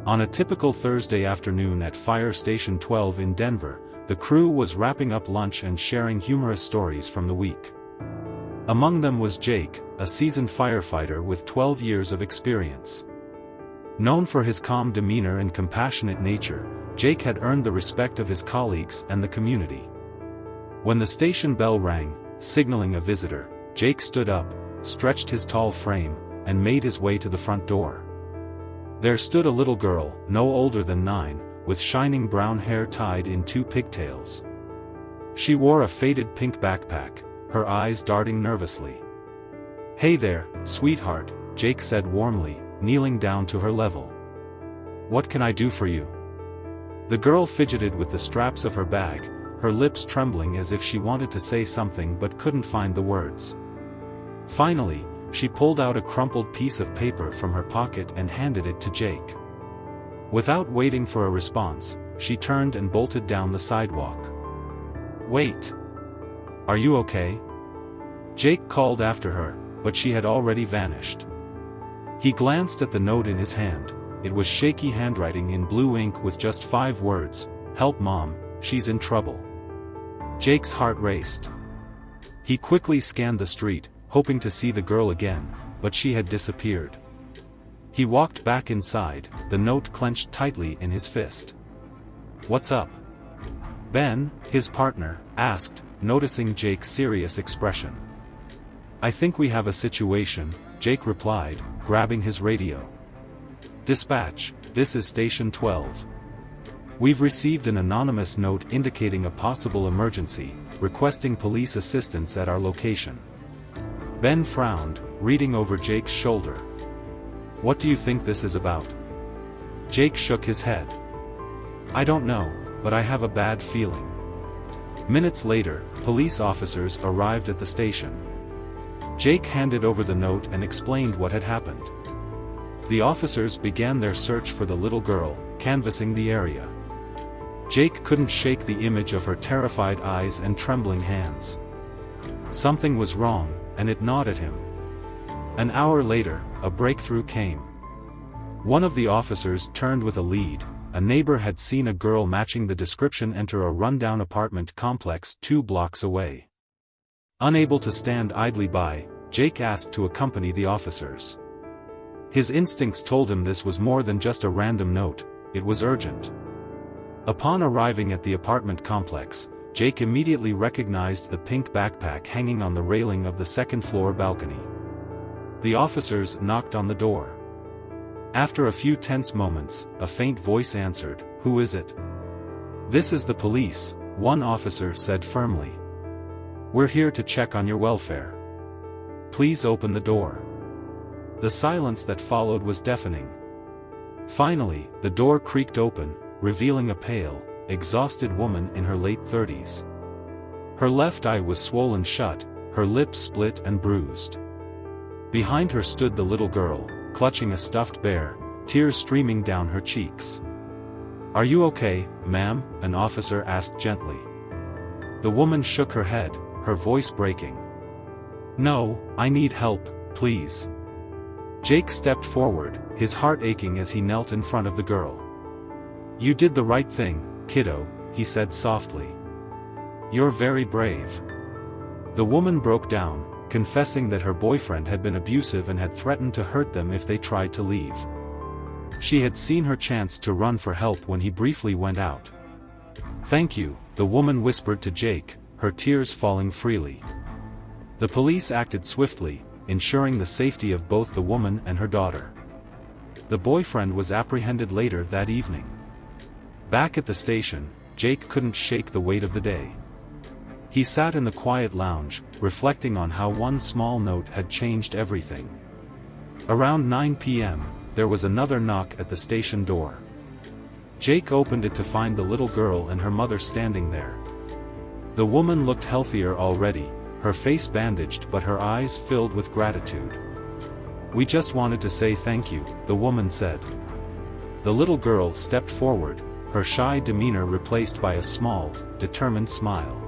On a typical Thursday afternoon at Fire Station 12 in Denver, the crew was wrapping up lunch and sharing humorous stories from the week. Among them was Jake, a seasoned firefighter with 12 years of experience. Known for his calm demeanor and compassionate nature, Jake had earned the respect of his colleagues and the community. When the station bell rang, signaling a visitor, Jake stood up, stretched his tall frame, and made his way to the front door. There stood a little girl, no older than 9, with shining brown hair tied in 2 pigtails. She wore a faded pink backpack, her eyes darting nervously. "Hey there, sweetheart," Jake said warmly, kneeling down to her level. "What can I do for you?" The girl fidgeted with the straps of her bag, her lips trembling as if she wanted to say something but couldn't find the words. Finally, she pulled out a crumpled piece of paper from her pocket and handed it to Jake. Without waiting for a response, she turned and bolted down the sidewalk. "Wait. Are you okay?" Jake called after her, but she had already vanished. He glanced at the note in his hand. It was shaky handwriting in blue ink with just 5 words, "Help Mom, she's in trouble." Jake's heart raced. He quickly scanned the street, hoping to see the girl again, but she had disappeared. He walked back inside, the note clenched tightly in his fist. "What's up?" Ben, his partner, asked, noticing Jake's serious expression. "I think we have a situation," Jake replied, grabbing his radio. "Dispatch, this is Station 12. We've received an anonymous note indicating a possible emergency, requesting police assistance at our location." Ben frowned, reading over Jake's shoulder. "What do you think this is about?" Jake shook his head. "I don't know, but I have a bad feeling." Minutes later, police officers arrived at the station. Jake handed over the note and explained what had happened. The officers began their search for the little girl, canvassing the area. Jake couldn't shake the image of her terrified eyes and trembling hands. Something was wrong, and it gnawed at him. An hour later, a breakthrough came. One of the officers turned with a lead. A neighbor had seen a girl matching the description enter a rundown apartment complex 2 blocks away. Unable to stand idly by, Jake asked to accompany the officers. His instincts told him this was more than just a random note, it was urgent. Upon arriving at the apartment complex, Jake immediately recognized the pink backpack hanging on the railing of the second-floor balcony. The officers knocked on the door. After a few tense moments, a faint voice answered, "Who is it?" "This is the police," one officer said firmly. "We're here to check on your welfare. Please open the door." The silence that followed was deafening. Finally, the door creaked open, revealing a pale, exhausted woman in her late 30s. Her left eye was swollen shut, her lips split and bruised. Behind her stood the little girl, clutching a stuffed bear, tears streaming down her cheeks. "Are you okay, ma'am?" an officer asked gently. The woman shook her head, her voice breaking. "No, I need help, please." Jake stepped forward, his heart aching as he knelt in front of the girl. "You did the right thing, kiddo," he said softly. "You're very brave." The woman broke down, confessing that her boyfriend had been abusive and had threatened to hurt them if they tried to leave. She had seen her chance to run for help when he briefly went out. "Thank you," the woman whispered to Jake, her tears falling freely. The police acted swiftly, ensuring the safety of both the woman and her daughter. The boyfriend was apprehended later that evening. Back at the station, Jake couldn't shake the weight of the day. He sat in the quiet lounge, reflecting on how one small note had changed everything. Around 9 p.m., there was another knock at the station door. Jake opened it to find the little girl and her mother standing there. The woman looked healthier already, her face bandaged but her eyes filled with gratitude. "We just wanted to say thank you," the woman said. The little girl stepped forward, her shy demeanor replaced by a small, determined smile.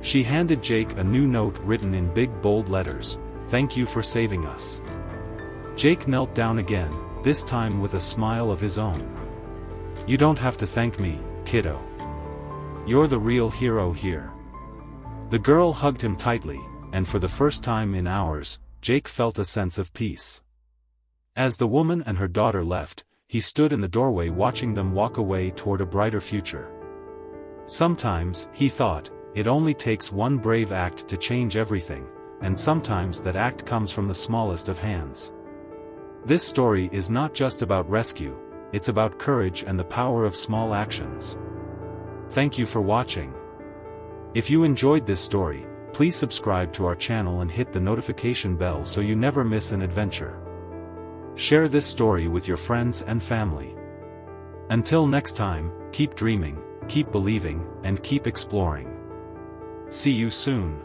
She handed Jake a new note written in big bold letters, "Thank you for saving us." Jake knelt down again, this time with a smile of his own. "You don't have to thank me, kiddo. You're the real hero here." The girl hugged him tightly, and for the first time in hours, Jake felt a sense of peace. As the woman and her daughter left, he stood in the doorway watching them walk away toward a brighter future. Sometimes, he thought, it only takes one brave act to change everything, and sometimes that act comes from the smallest of hands. This story is not just about rescue, it's about courage and the power of small actions. Thank you for watching. If you enjoyed this story, please subscribe to our channel and hit the notification bell so you never miss an adventure. Share this story with your friends and family. Until next time, keep dreaming, keep believing, and keep exploring. See you soon.